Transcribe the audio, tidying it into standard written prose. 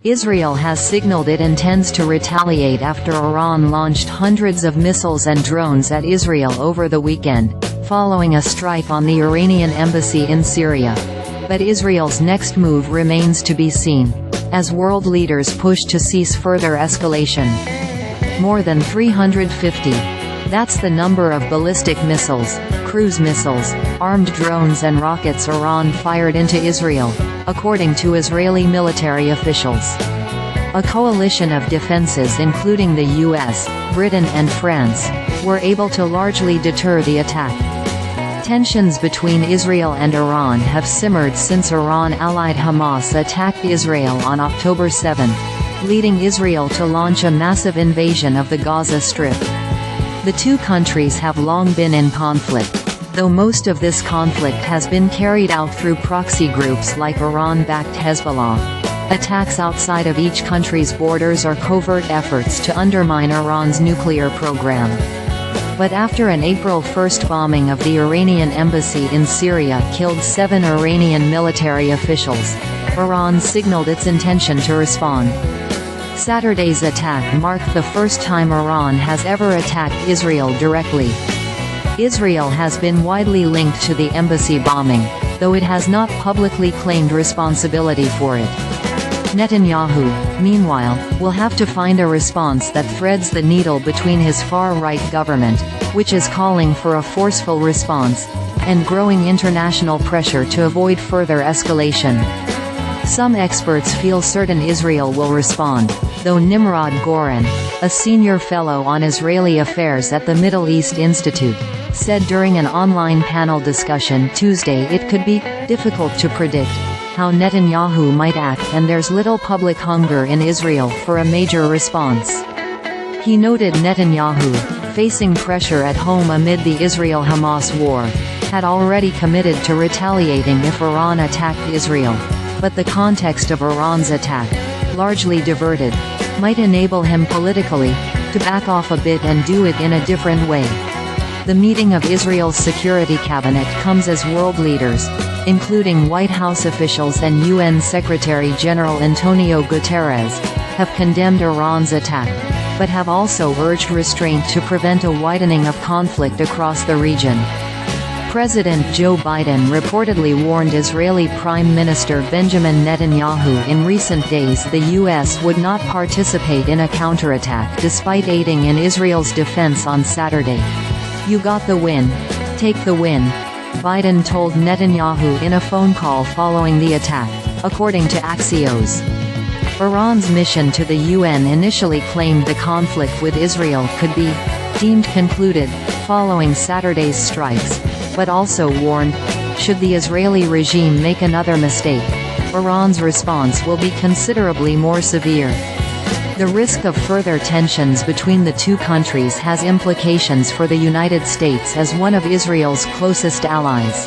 Israel has signaled it intends to retaliate after Iran launched hundreds of missiles and drones at Israel over the weekend, following a strike on the Iranian embassy in Syria. But Israel's next move remains to be seen, as world leaders push to cease further escalation. More than 350. That's the number of ballistic missiles, cruise missiles, armed drones and rockets Iran fired into Israel, according to Israeli military officials. A coalition of defenses including the US, Britain and France, were able to largely deter the attack. Tensions between Israel and Iran have simmered since Iran-allied Hamas attacked Israel on October 7, leading Israel to launch a massive invasion of the Gaza Strip. The two countries have long been in conflict, though most of this conflict has been carried out through proxy groups like Iran-backed Hezbollah. Attacks outside of each country's borders are covert efforts to undermine Iran's nuclear program. But after an April 1 bombing of the Iranian embassy in Syria killed 7 Iranian military officials, Iran signaled its intention to respond. Saturday's attack marked the first time Iran has ever attacked Israel directly. Israel has been widely linked to the embassy bombing, though it has not publicly claimed responsibility for it. Netanyahu, meanwhile, will have to find a response that threads the needle between his far-right government, which is calling for a forceful response, and growing international pressure to avoid further escalation. Some experts feel certain Israel will respond, though Nimrod Goren, a senior fellow on Israeli affairs at the Middle East Institute, said during an online panel discussion Tuesday it could be difficult to predict how Netanyahu might act and there's little public hunger in Israel for a major response. He noted Netanyahu, facing pressure at home amid the Israel-Hamas war, had already committed to retaliating if Iran attacked Israel, but the context of Iran's attack, largely diverted, might enable him politically to back off a bit and do it in a different way. The meeting of Israel's Security Cabinet comes as world leaders, including White House officials and UN Secretary General Antonio Guterres, have condemned Iran's attack, but have also urged restraint to prevent a widening of conflict across the region. President Joe Biden reportedly warned Israeli Prime Minister Benjamin Netanyahu in recent days the U.S. would not participate in a counterattack despite aiding in Israel's defense on Saturday. "You got the win. Take the win," Biden told Netanyahu in a phone call following the attack, according to Axios. Iran's mission to the UN initially claimed the conflict with Israel could be deemed concluded following Saturday's strikes, but also warned, should the Israeli regime make another mistake, Iran's response will be considerably more severe. The risk of further tensions between the two countries has implications for the United States as one of Israel's closest allies.